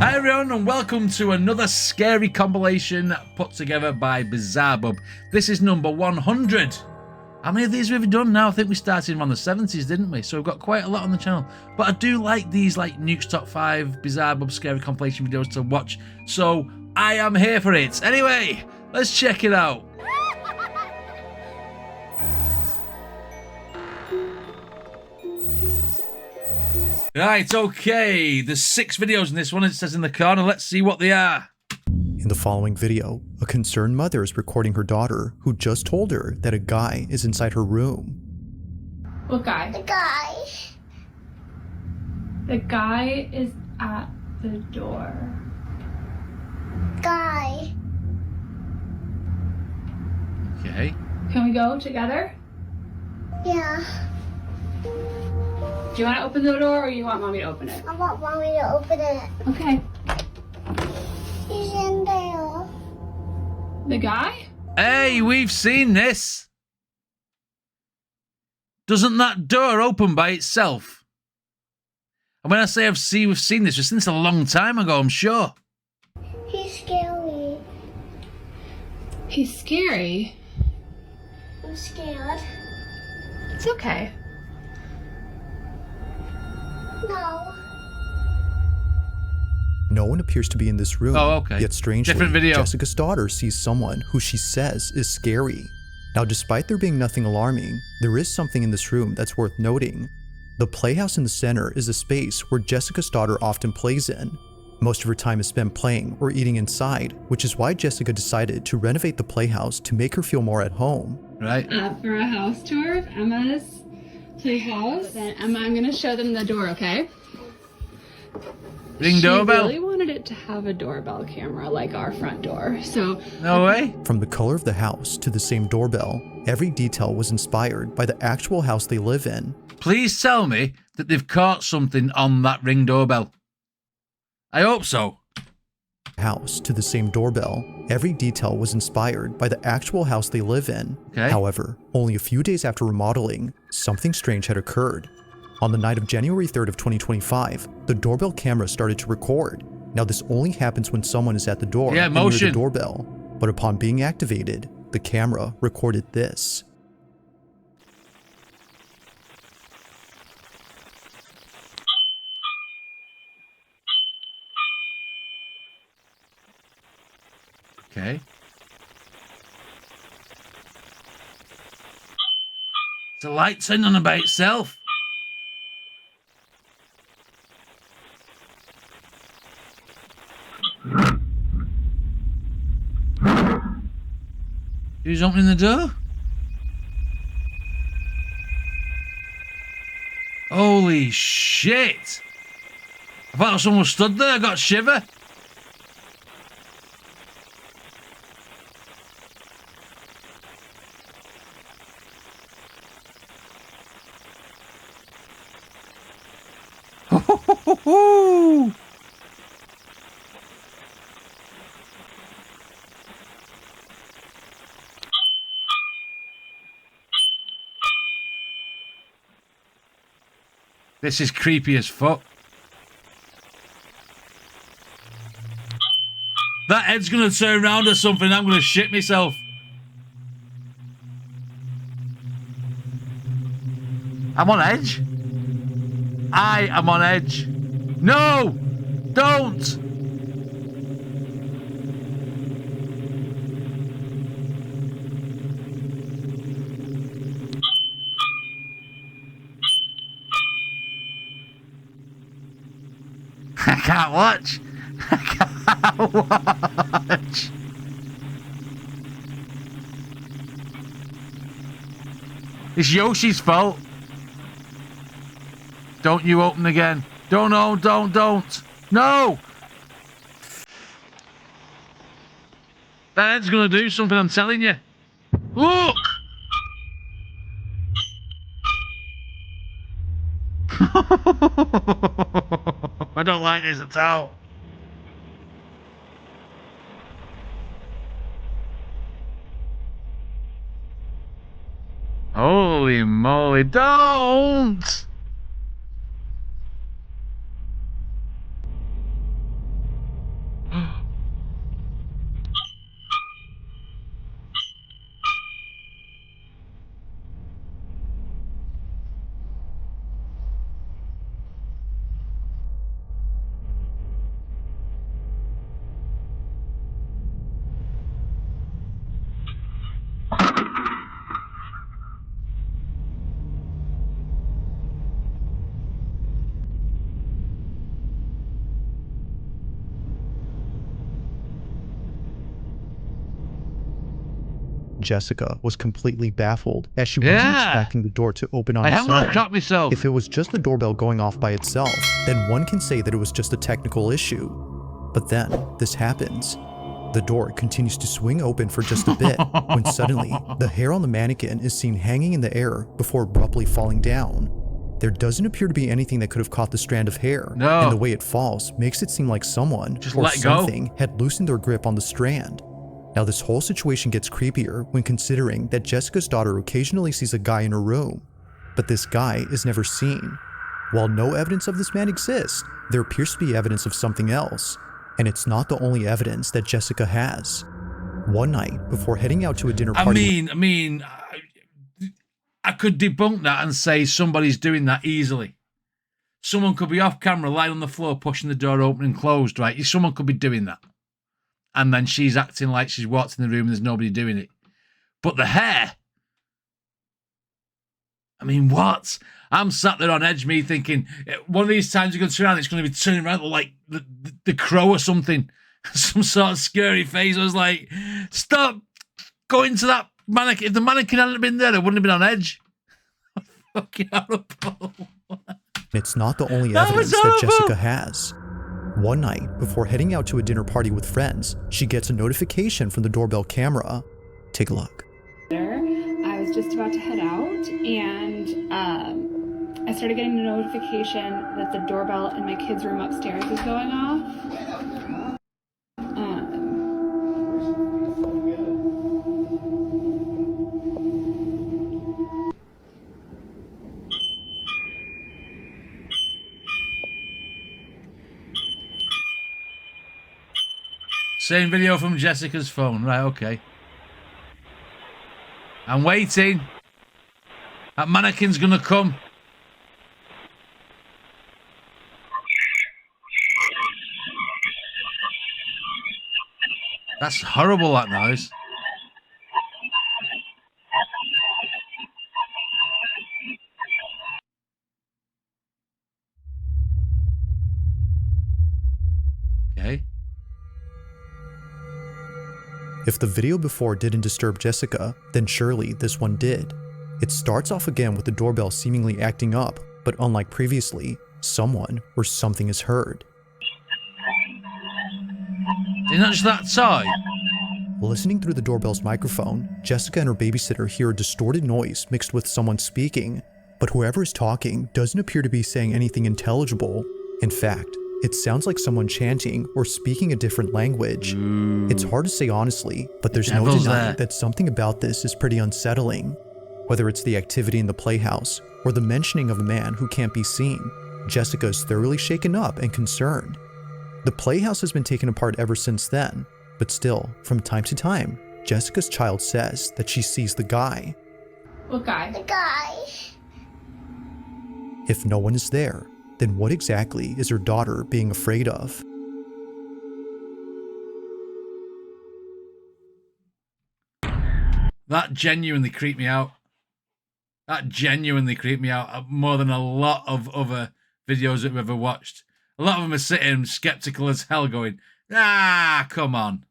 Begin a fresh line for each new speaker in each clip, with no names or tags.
Hi everyone and welcome to another scary compilation put together by BizarreBub. This is number 100. How many of these have we done now? I think we started around the 70s, didn't we? So we've got quite a lot on the channel. But I do like these like Nuke's Top 5 BizarreBub scary compilation videos to watch. So I am here for it. Anyway, let's check it out. Right, okay. There's 6 videos in this one, it says in the corner. Let's see what they are.
In the following video, a concerned mother is recording her daughter who just told her that a guy is inside her room.
What guy?
The guy.
The guy is at the door.
Guy.
Okay.
Can we go together?
Yeah.
Do you want to open the door or you want mommy to open it?
I want mommy to open it.
Okay.
He's in there.
The guy?
Hey, we've seen this. Doesn't that door open by itself? And when I say we've seen this, we've seen this a long time ago, I'm sure.
He's scary.
He's scary.
I'm scared.
It's okay.
No.
No one appears to be in this room.
Oh, okay.
Yet strangely,
Different video.
Jessica's daughter sees someone who she says is scary. Now, despite there being nothing alarming, there is something in this room that's worth noting. The playhouse in the center is a space where Jessica's daughter often plays in. Most of her time is spent playing or eating inside, which is why Jessica decided to renovate the playhouse to make her feel more at home.
Right.
For a house tour of Emma's playhouse. Then Emma, I'm going to show them the door, okay?
Ring doorbell.
She really wanted it to have a doorbell camera like our front door, so...
No way.
From the color of the house to the same doorbell, every detail was inspired by the actual house they live in.
Please tell me that they've caught something on that Ring doorbell. I hope so.
House to the same doorbell, every detail was inspired by the actual house they live in.
Okay.
However, only a few days after remodeling, something strange had occurred. On the night of January 3rd of 2025, the doorbell camera started to record. Now this only happens when someone is at the door
Yeah,
and near
motion.
the doorbell, but upon being activated, the camera recorded this.
Okay. The light turned on by itself. Who's opening the door? Holy shit! I thought someone stood there, I got a shiver. This is creepy as fuck. That head's gonna turn around or something. I'm gonna shit myself. I'm on edge. I am on edge. No! Don't! I can't watch. I can't watch. It's Yoshi's fault. Don't you open again. Don't. No! That head's gonna do something, I'm telling you. Look! I don't like this at all. Holy moly, don't!
Jessica was completely baffled as she wasn't expecting the door to open on its own.
I haven't shot myself.
If it was just the doorbell going off by itself, then one can say that it was just a technical issue. But then, this happens. The door continues to swing open for just a bit, when suddenly, the hair on the mannequin is seen hanging in the air before abruptly falling down. There doesn't appear to be anything that could have caught the strand of hair, and the way it falls makes it seem like someone or something had loosened their grip on the strand. Now this whole situation gets creepier when considering that Jessica's daughter occasionally sees a guy in her room, but this guy is never seen. While no evidence of this man exists, there appears to be evidence of something else, and it's not the only evidence that Jessica has. One night, before heading out to a dinner party—
I could debunk that and say somebody's doing that easily. Someone could be off camera, lying on the floor, pushing the door open and closed, right? Someone could be doing that. And then she's acting like she's walked in the room and there's nobody doing it. But the hair, I mean, what? I'm sat there on edge, me thinking, one of these times you're going to turn around, it's going to be turning around like the Crow or something. Some sort of scary face. I was like, stop going to that mannequin. If the mannequin hadn't been there, it wouldn't have been on edge. Fucking horrible.
It's not the only evidence that Jessica has. One night, before heading out to a dinner party with friends, she gets a notification from the doorbell camera. Take a look.
I was just about to head out, and I started getting a notification that the doorbell in my kids' room upstairs is going off.
Same video from Jessica's phone. Right, okay. I'm waiting. That mannequin's gonna come. That's horrible, that noise. Okay.
If the video before didn't disturb Jessica, then surely this one did. It starts off again with the doorbell seemingly acting up, but unlike previously, someone or something is heard.
Isn't that just that toy?
Listening through the doorbell's microphone, Jessica and her babysitter hear a distorted noise mixed with someone speaking, but whoever is talking doesn't appear to be saying anything intelligible. In fact, it sounds like someone chanting or speaking a different language. It's hard to say honestly, but there's no denying that something about this is pretty unsettling. Whether it's the activity in the playhouse or the mentioning of a man who can't be seen, Jessica is thoroughly shaken up and concerned. The playhouse has been taken apart ever since then, but still, from time to time, Jessica's child says that she sees the guy.
What guy?
The guy.
If no one is there, then what exactly is her daughter being afraid of?
That genuinely creeped me out. That genuinely creeped me out more than a lot of other videos that we've ever watched. A lot of them are sitting skeptical as hell going, ah, come on.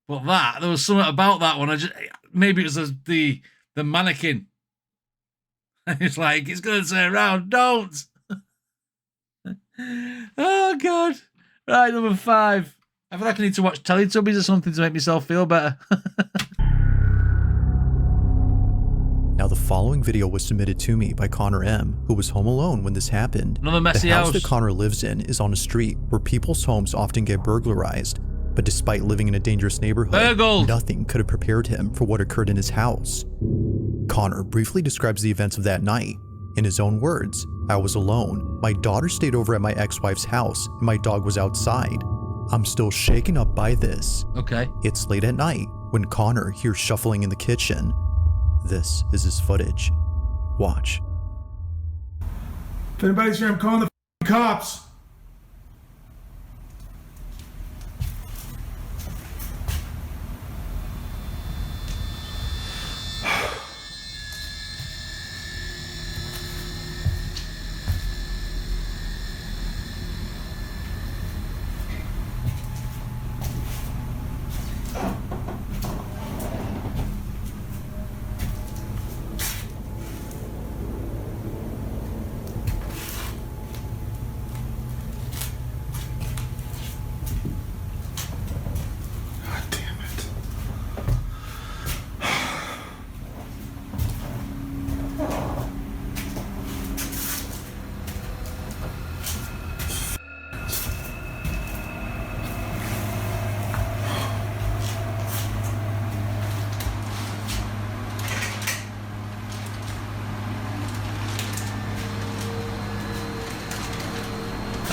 But there was something about that one. Maybe it was the mannequin. It's like, it's going to turn around. Don't. Oh, God. Right, number 5. I feel like I need to watch Teletubbies or something to make myself feel better.
Now, the following video was submitted to me by Connor M., who was home alone when this happened.
Another messy
house. The
house
that Connor lives in is on a street where people's homes often get burglarized, but despite living in a dangerous neighborhood, nothing could have prepared him for what occurred in his house. Connor briefly describes the events of that night. In his own words, "I was alone. My daughter stayed over at my ex-wife's house, and my dog was outside. I'm still shaken up by this."
Okay.
It's late at night when Connor hears shuffling in the kitchen. This is his footage. Watch.
If anybody's here, I'm calling the cops.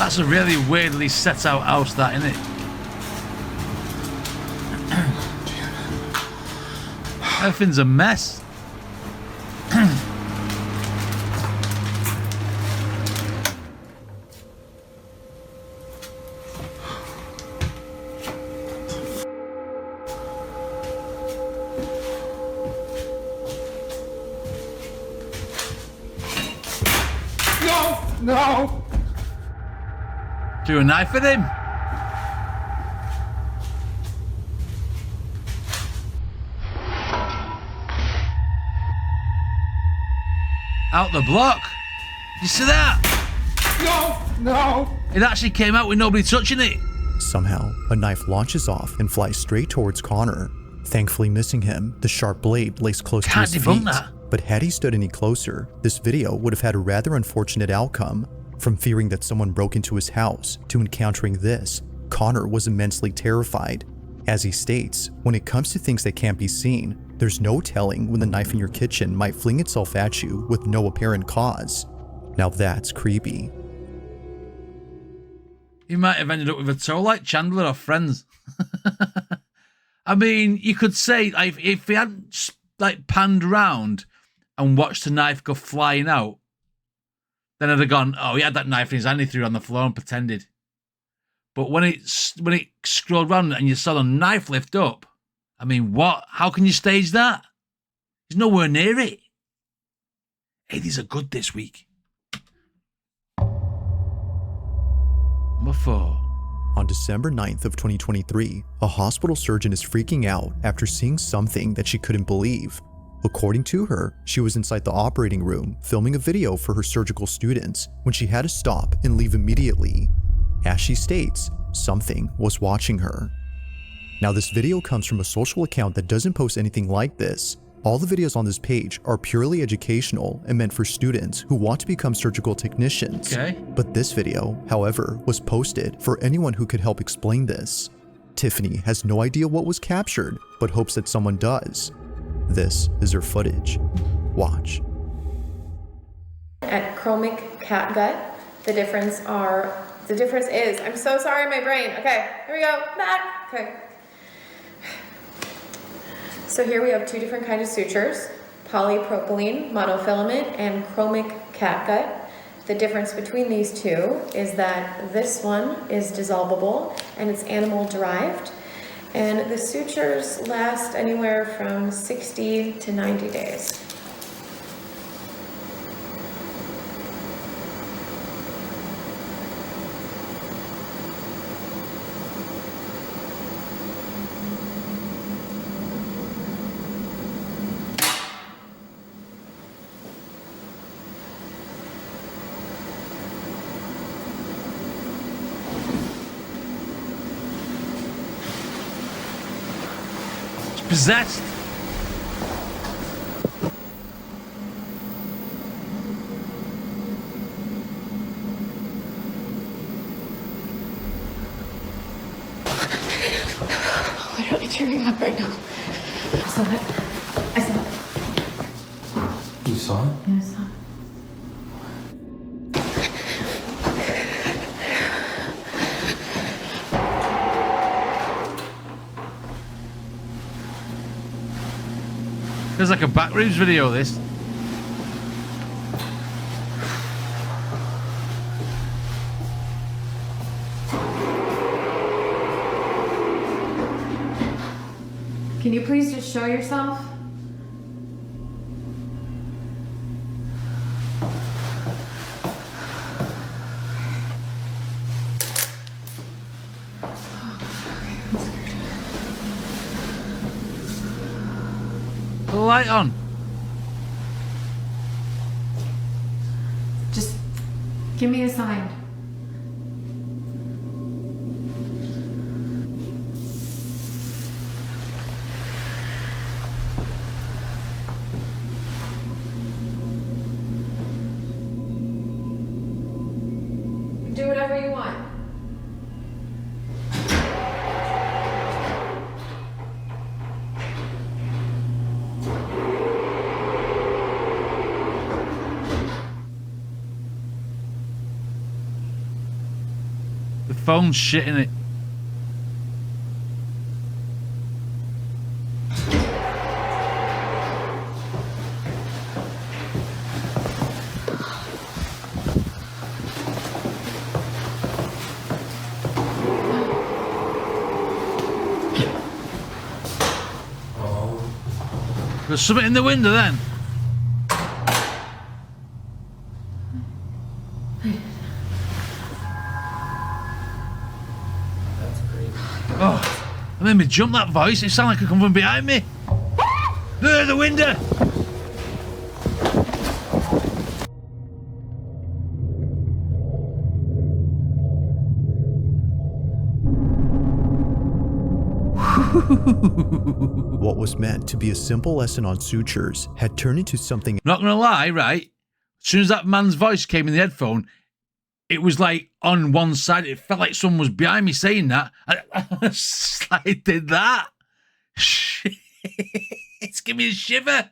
That's a really weirdly set out house, that, isn't it? Everything's a mess.
No!
Threw a knife at him. Out the block. You see that?
No!
It actually came out with nobody touching it.
Somehow, a knife launches off and flies straight towards Connor. Thankfully missing him, the sharp blade lays close to
Can't
his
debunk
feet.
that.
But had he stood any closer, this video would have had a rather unfortunate outcome. From fearing that someone broke into his house to encountering this, Connor was immensely terrified. As he states, when it comes to things that can't be seen, there's no telling when the knife in your kitchen might fling itself at you with no apparent cause. Now that's creepy.
He might have ended up with a toe like Chandler off Friends. I mean, you could say if he hadn't panned round and watched the knife go flying out, then I'd have gone, oh, he had that knife in his hand, he threw it on the floor and pretended. But when it scrolled round and you saw the knife lift up, I mean, what? How can you stage that? He's nowhere near it. Hey, these are good this week. Number 4.
On December 9th of 2023, a hospital surgeon is freaking out after seeing something that she couldn't believe. According to her, she was inside the operating room filming a video for her surgical students when she had to stop and leave immediately. As she states, something was watching her. Now this video comes from a social account that doesn't post anything like this. All the videos on this page are purely educational and meant for students who want to become surgical technicians.
Okay.
But this video, however, was posted for anyone who could help explain this. Tiffany has no idea what was captured, but hopes that someone does. This is her footage. Watch.
At chromic catgut, the difference is, I'm so sorry, my brain. Okay, here we go, back. Okay. So here we have two different kinds of sutures, polypropylene monofilament and chromic catgut. The difference between these two is that this one is dissolvable and it's animal derived. And the sutures last anywhere from 60 to 90 days.
Possessed.
Literally tearing up right now. I saw it. I saw it.
You saw it?
Yeah, I saw it.
Feels like a Backrooms video, this.
Can you please just show yourself?
Put the light on.
Just give me a sign. Do whatever you want.
phone's shit in it. There's something in the window then. Oh, that made me jump, that voice. It sounded like it come from behind me. There, the window.
What was meant to be a simple lesson on sutures had turned into something.
Not gonna lie, right? As soon as that man's voice came in the headphone, it was like on one side. It felt like someone was behind me saying that. I did that. It's giving me a shiver.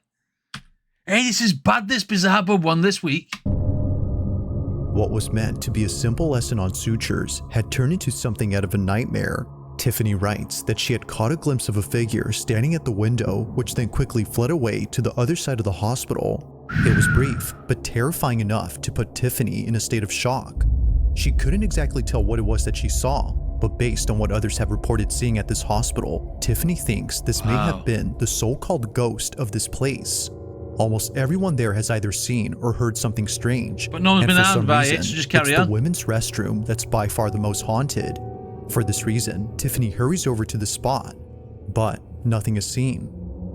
Hey, this is bad, this Bizarre Bub one this week.
What was meant to be a simple lesson on sutures had turned into something out of a nightmare. Tiffany writes that she had caught a glimpse of a figure standing at the window, which then quickly fled away to the other side of the hospital. It was brief, but terrifying enough to put Tiffany in a state of shock. She couldn't exactly tell what it was that she saw, but based on what others have reported seeing at this hospital, Tiffany thinks this may have been the so-called ghost of this place. Almost everyone there has either seen or heard something strange,
but no one's been harmed by it, so just carry on.
It's the women's restroom that's by far the most haunted. For this reason, Tiffany hurries over to the spot, but nothing is seen.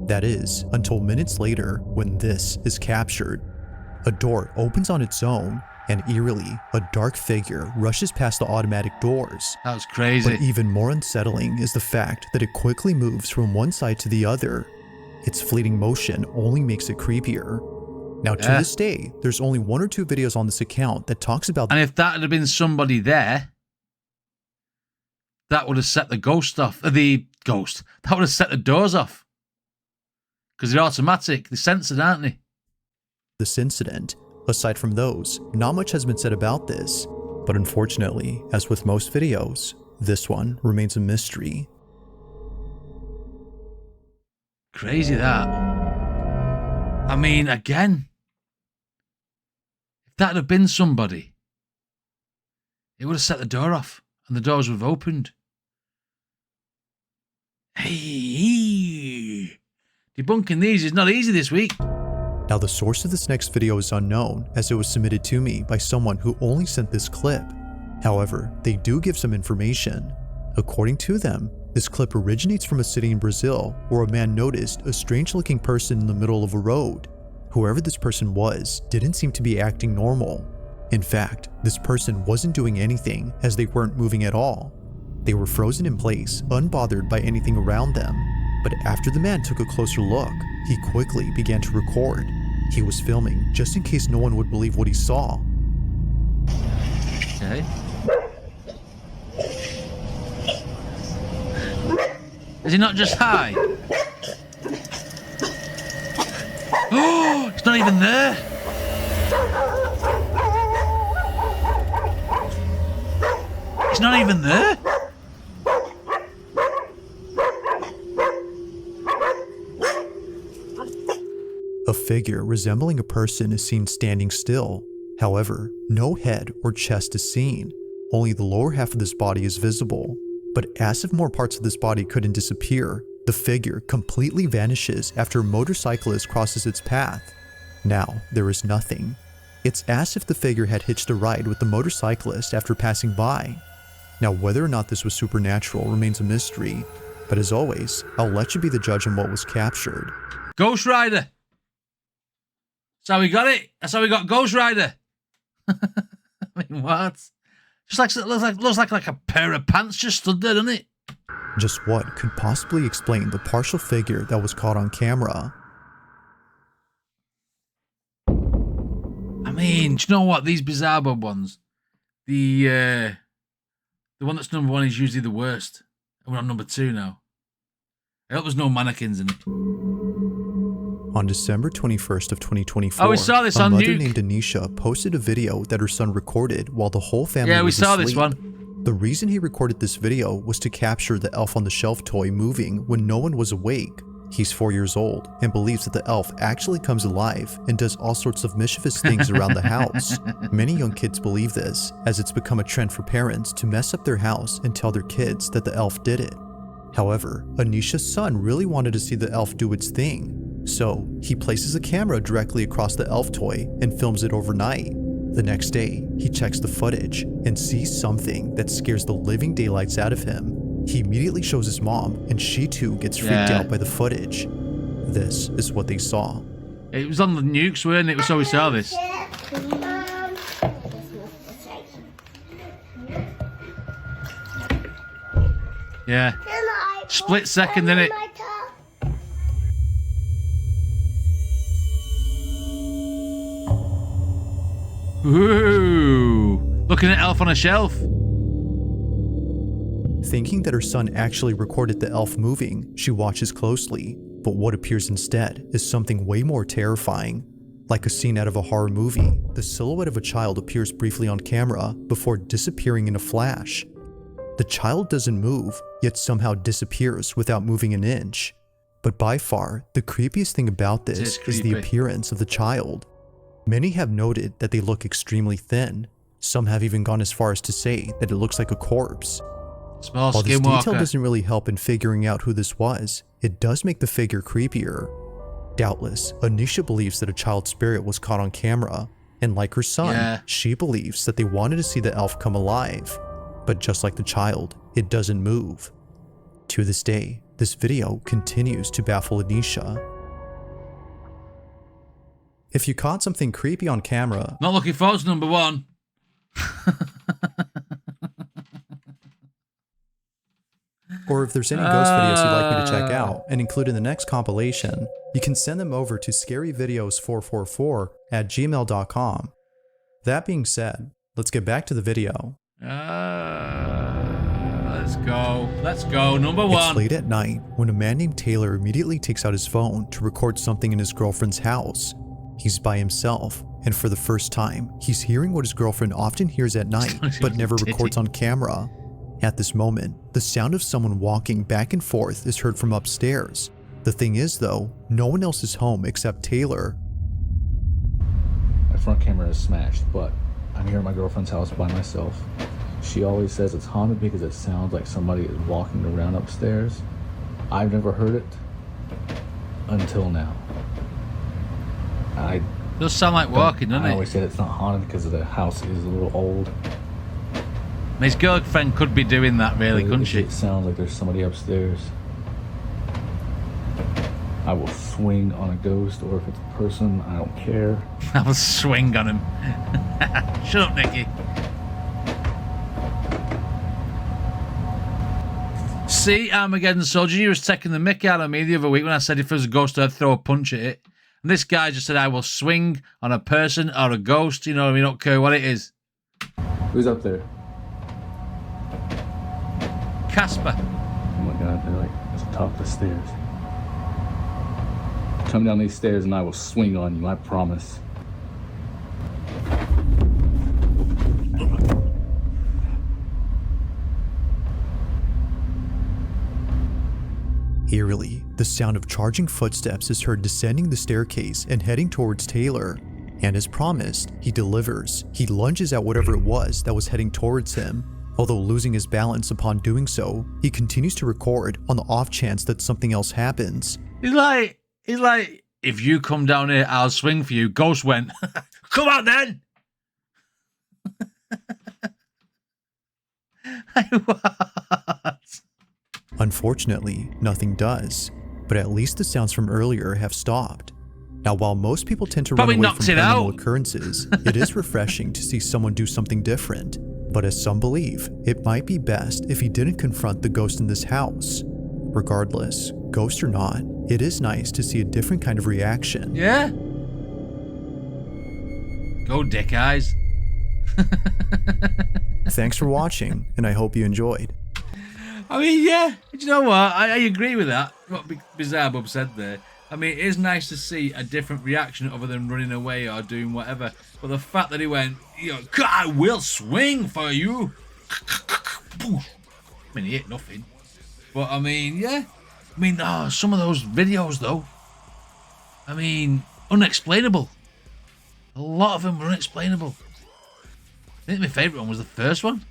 That is, until minutes later when this is captured. A door opens on its own, and eerily, a dark figure rushes past the automatic doors.
That was crazy.
But even more unsettling is the fact that it quickly moves from one side to the other. Its fleeting motion only makes it creepier. Now, to this day, there's only 1 or 2 videos on this account that talks about.
And if that had been somebody there, that would have set the ghost off. That would have set the doors off. Because they're automatic. They're censored, aren't they?
This incident. Aside from those, not much has been said about this. But unfortunately, as with most videos, this one remains a mystery.
Crazy that. I mean, again, if that had been somebody, it would have set the door off and the doors would have opened. Hey, debunking these is not easy this week.
Now, the source of this next video is unknown, as it was submitted to me by someone who only sent this clip. However, they do give some information. According to them, this clip originates from a city in Brazil where a man noticed a strange-looking person in the middle of a road. Whoever this person was didn't seem to be acting normal. In fact, this person wasn't doing anything, as they weren't moving at all. They were frozen in place, unbothered by anything around them. But after the man took a closer look, he quickly began to record. He was filming just in case no one would believe what he saw.
Okay. Is he not just high? Oh, it's not even there. It's not even there.
A figure resembling a person is seen standing still. However, no head or chest is seen. Only the lower half of this body is visible. But as if more parts of this body couldn't disappear, the figure completely vanishes after a motorcyclist crosses its path. Now, there is nothing. It's as if the figure had hitched a ride with the motorcyclist after passing by. Now, whether or not this was supernatural remains a mystery, but as always, I'll let you be the judge on what was captured.
Ghost Rider. That's how we got it. That's how we got Ghost Rider. I mean, what? Just like looks like a pair of pants just stood there, doesn't it?
Just what could possibly explain the partial figure that was caught on camera?
I mean, do you know what? These Bizarre Bub ones, the one that's number 1 is usually the worst. And we're on number 2 now. I hope there's no mannequins in it.
On December 21st of 2024,
oh, we saw this
a
on
mother
Nuke.
named Anisha posted a video that her son recorded while the whole family was
Yeah, we saw
asleep.
this one.
The reason he recorded this video was to capture the elf on the shelf toy moving when no one was awake. He's 4 years old and believes that the elf actually comes alive and does all sorts of mischievous things around the house. Many young kids believe this, as it's become a trend for parents to mess up their house and tell their kids that the elf did it. However, Anisha's son really wanted to see the elf do its thing, so he places a camera directly across the elf toy and films it overnight. The next day, he checks the footage and sees something that scares the living daylights out of him. He immediately shows his mom, and she too gets freaked out by the footage. This is what they saw.
It was on the nukes, weren't it? So we saw this. Yeah. Split second, innit? Ooh. Looking at Elf on a Shelf.
Thinking that her son actually recorded the elf moving, she watches closely, but what appears instead is something way more terrifying. Like a scene out of a horror movie, the silhouette of a child appears briefly on camera before disappearing in a flash. The child doesn't move, yet somehow disappears without moving an inch. But by far, the creepiest thing about this is the appearance of the child. Many have noted that they look extremely thin. Some have even gone as far as to say that it looks like a corpse.
Small
While this
skinwalker.
detail doesn't really help in figuring out who this was, it does make the figure creepier. Doubtless, Anisha believes that a child spirit was caught on camera, and like her son, she believes that they wanted to see the elf come alive. But just like the child, it doesn't move. To this day, this video continues to baffle Anisha. If you caught something creepy on camera,
Not looking forward to number one.
or if there's any ghost videos you'd like me to check out and include in the next compilation, you can send them over to scaryvideos444@gmail.com. That being said, let's get back to the video.
Let's go. Let's go. Number one.
It's late at night when a man named Taylor immediately takes out his phone to record something in his girlfriend's house. He's by himself, and for the first time, he's hearing what his girlfriend often hears at night, but never records on camera. At this moment, the sound of someone walking back and forth is heard from upstairs. The thing is though, no one else is home except Taylor.
My front camera is smashed, but I'm here at my girlfriend's house by myself. She always says it's haunted because it sounds like somebody is walking around upstairs. I've never heard it until now.
Does sound like walking, doesn't
I
it?
always said it's not haunted because the house is a little old.
His girlfriend could be doing that, really, couldn't she?
It sounds like there's somebody upstairs. I will swing on a ghost, or if it's a person, I don't care.
I will swing on him. Shut up, Nicky. See, Armageddon Soldier, you was taking the mick out of me the other week when I said if there's a ghost, I'd throw a punch at it. And this guy just said, I will swing on a person or a ghost, you know what I mean? I don't care what it is.
Who's up there?
Casper.
Oh my god, they're like at the top of the stairs. Come down these stairs and I will swing on you, I promise.
Eerily, the sound of charging footsteps is heard descending the staircase and heading towards Taylor. And as promised, he delivers. He lunges at whatever it was that was heading towards him. Although losing his balance upon doing so, he continues to record on the off chance that something else happens.
He's like, if you come down here, I'll swing for you. Ghost went, come on then. What?
Unfortunately, nothing does, but at least the sounds from earlier have stopped. Now, while most people tend to
Probably
run away
knocked
from
it out.
paranormal occurrences, it is refreshing to see someone do something different. But as some believe, it might be best if he didn't confront the ghost in this house. Regardless, ghost or not, it is nice to see a different kind of reaction.
Yeah? Go dick eyes.
Thanks for watching, and I hope you enjoyed.
I mean, yeah, do you know what? I agree with that, what Bizarre Bub said there. I mean, it is nice to see a different reaction other than running away or doing whatever. But the fact that he went, you know, I will swing for you. I mean, he hit nothing. But I mean, yeah. I mean, some of those videos though. I mean, unexplainable. A lot of them were unexplainable. I think my favourite one was the first one.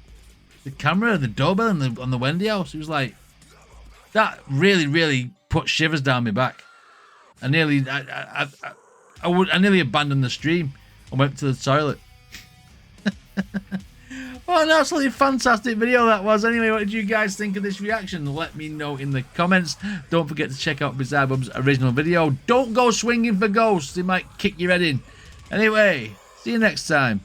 The camera, the doorbell on the Wendy house. It was like, that really put shivers down my back. I nearly abandoned the stream and went to the toilet. What an absolutely fantastic video that was. Anyway, what did you guys think of this reaction? Let me know in the comments. Don't forget to check out Bizarre Bub's original video. Don't go swinging for ghosts. They might kick your head in. Anyway, see you next time.